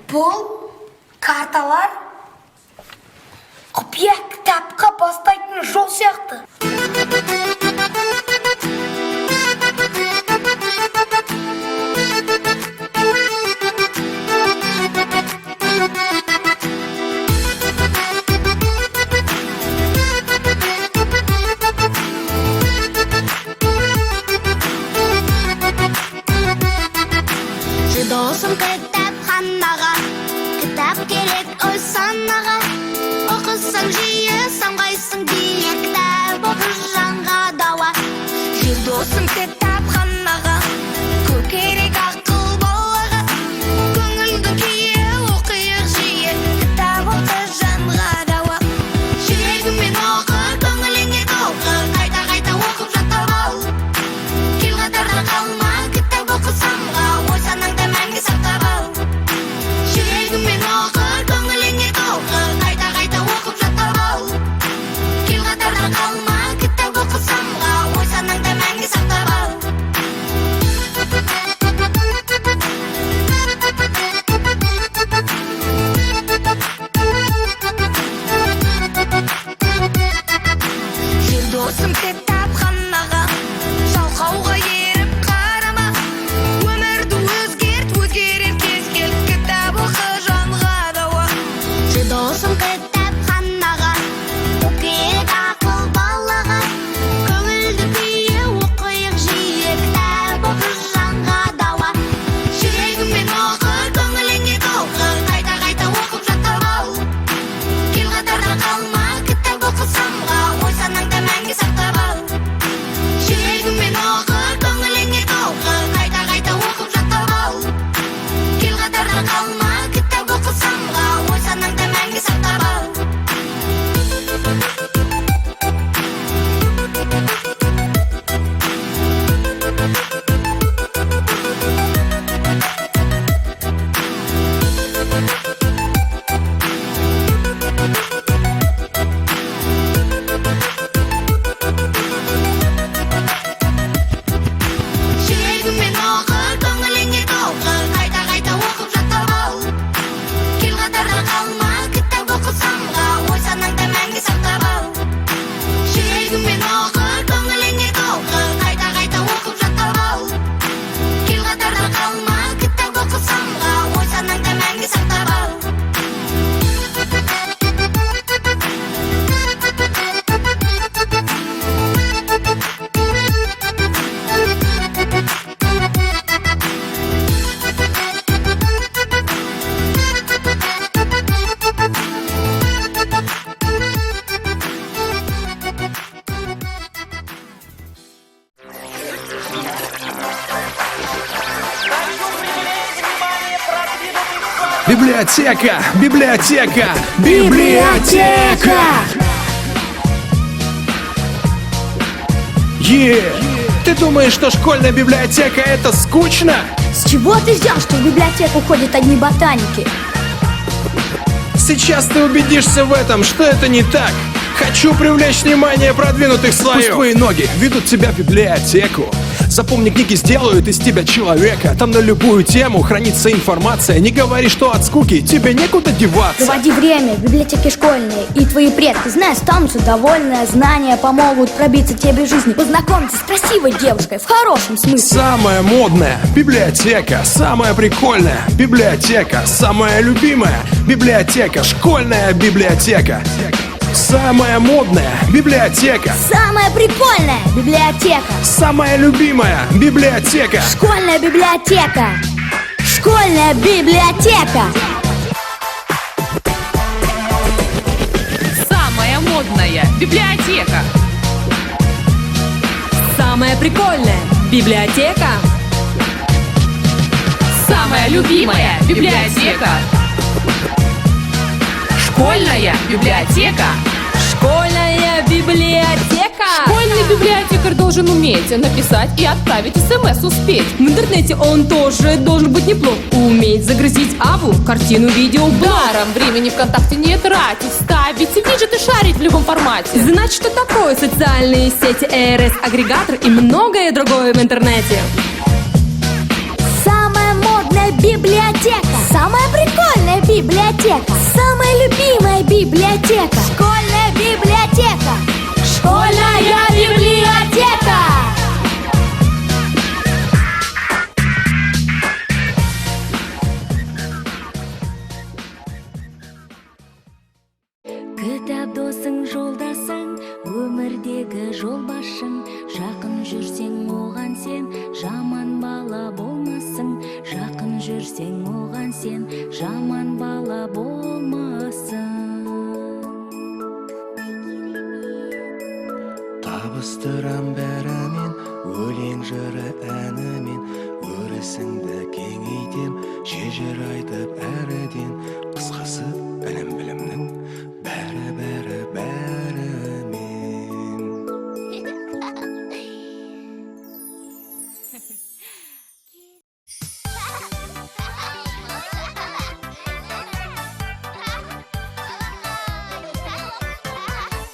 Бұл карталар құпия кітапқа бастайтын жол сияқты. Досым кітапханаға, кітап керек өз санаға. Оқысаң жиі самғайсың дейе, кітап оқыр жанға дауа. Досым кітапханаға, көп керек ақыл балаға. Көңілдің күйі оқиық жиі, кітап оқыр жанға дауа. Жүрегімен оқы, көңіліңе толқы, қайта-қайта оқып жаттап ал. Кел қатарда қалма, кітап оқы самға, ой санаңда мәңгі сақтап ал. Жүрегімен оқы, көңіліңе толқы, қайта-қайта оқып жаттап ал. Кел қатарда қалма, кітап оқы самға, ой санаңда мәңгі сақтап ал. Жел досым кітапханаға, жалқауға еріп қарама. Өмірді өзгерт, өзгерер кез кел, кітап оқы жанға дауа. Жел досым кітапханаға, көп керек ақыл балаға. Көңілді күйі оқиық жиі, кітап оқы жанға дауа. Жүрегімен оқы, көңіліңе толқы, қайта-қайта оқып жаттап ал. Кел қатарда қалма, кітап оқы самға, ой санаңда мәңгі сақтап ал. Жүрегімен оқы, көңіліңе толқы, қайта-қайта оқып жаттап ал. Кел қатарда қалма, кітап оқы самға, ой санаңда мәңгі сақтап ал. Жүрегімен оқы, көңіліңе толқы, қайта-қайта оқып жаттап ал. Кел қатарда қалма, кітап оқы самға, ой санаңда мәңгі сақтап ал. Жүрегімен оқы, көңіліңе толқы, қайта-қайта оқып жаттап ал. Кел қатарда қалма, кітап оқы самға, ой санаңда мәңгі сақтап ал. Библиотека, библиотека, библиотека! Ты думаешь, что школьная библиотека это скучно? С чего ты взял, что в библиотеку ходят одни ботаники? Сейчас ты убедишься в этом, что это не так. Хочу привлечь внимание продвинутых слоев. Пусть твои ноги ведут тебя в библиотеку. Запомни, книги сделают из тебя человека. Там на любую тему хранится информация. Не говори, что от скуки тебе некуда деваться. Проводи время в библиотеке школьной, и твои предки, зная, останутся довольны. Знания помогут пробиться тебе в жизни. Познакомься с красивой девушкой в хорошем смысле. Самая модная библиотека, самая прикольная библиотека, самая любимая библиотека, школьная библиотека. Самая модная библиотека, Самая прикольная библиотека, самая любимая библиотека. школьная библиотека, школьная библиотека. Самая модная библиотека. Самая прикольная библиотека. Самая любимая библиотека. Школьная библиотека. Школьная библиотека. Школьный библиотекарь должен уметь написать и отправить СМС успеть. В интернете он тоже должен быть неплох. Уметь загрузить аву, картину, видео, блог. Даром времени ВКонтакте не тратить, ставить виджеты, шарить в любом формате. Знать, что такое социальные сети, РС-агрегатор и многое другое в интернете. Самая модная библиотека, самая прикольная библиотека, самая любимая библиотека. Школьная библиотека. Школьная библиотека. Кітап досың, жолдасың, өмірдегі жолбасшың. Жақын жүрсең оған сен, жаман бала болмассың. Жақын жүрсең оған сен, жаман бала болмассың. Табыстырам бәрімен, өлең жыры әнімен. Өрісіңді кеңейтем, шежір айтып әріден. Қысқасы ілім білімнің бәрі бәрімен.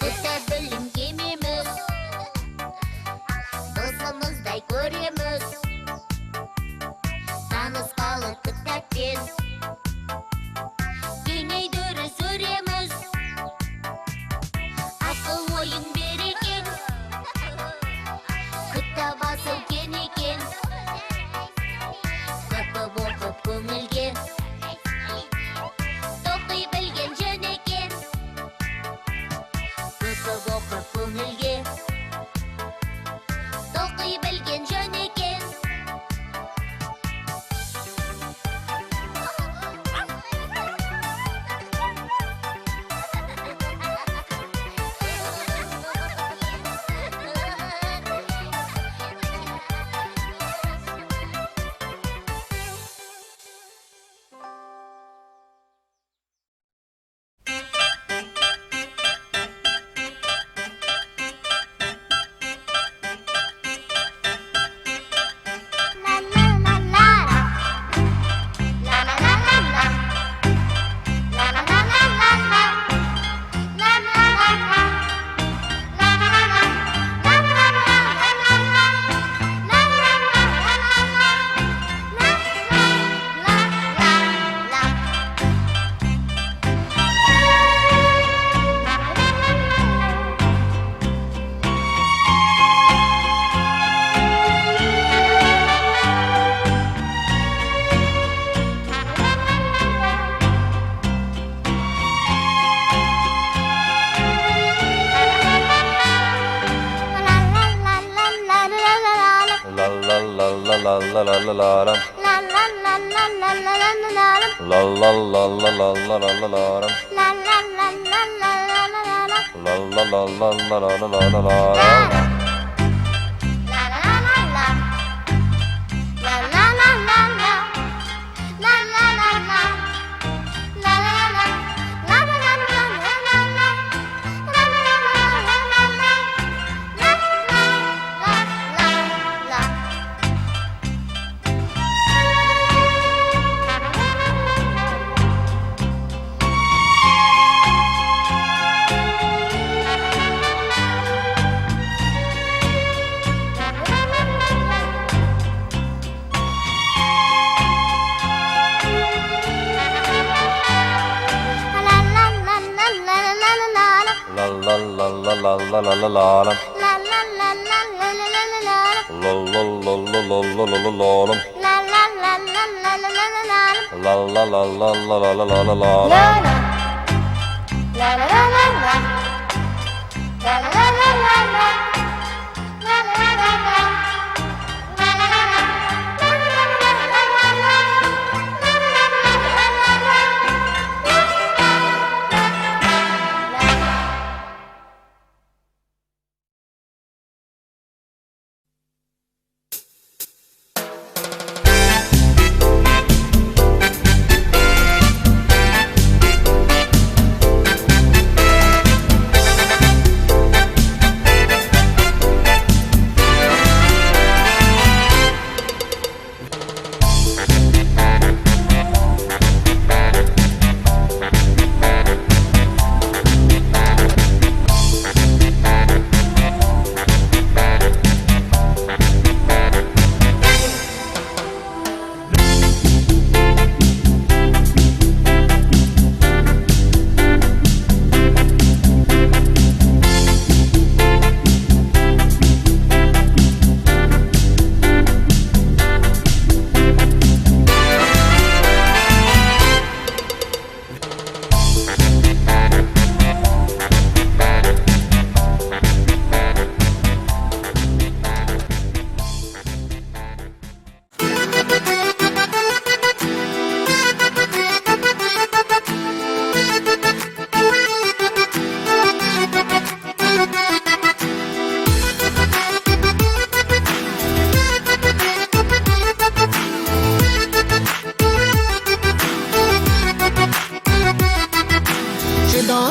Кітап білім кемеміз, досымыздай көреміз. Танысқалы кітаппен, кеңейдірі сөреміз. Ақыл ойың берекен, кітап асыл кен екен. Көпіп оқып көңілге, тоқи білген жөн екен. Көпіп оқып көңілге, тоқи білген жөн екен.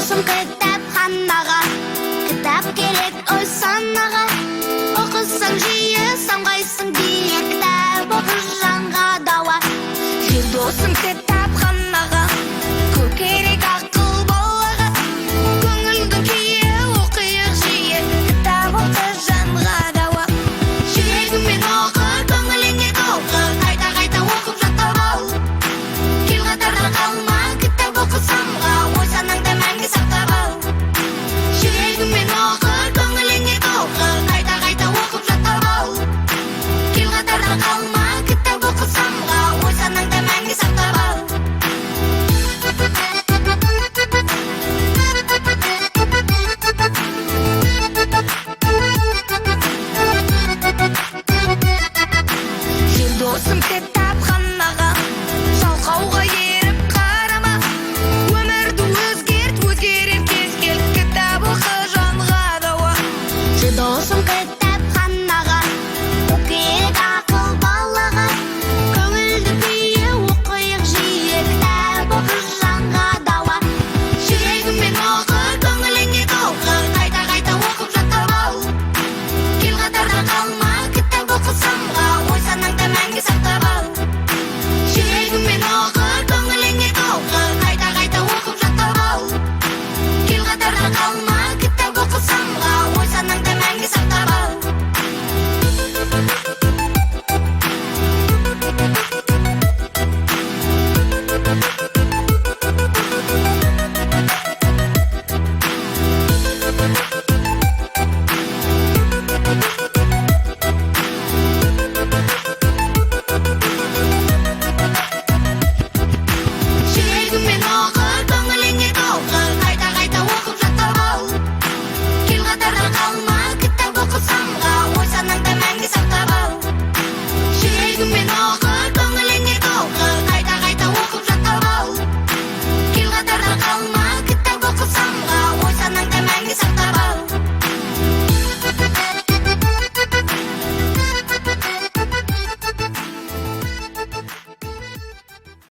досым кітапханаға, кітап керек ой санаға. Оқысаң жиі самғайсың биік, кітап оқы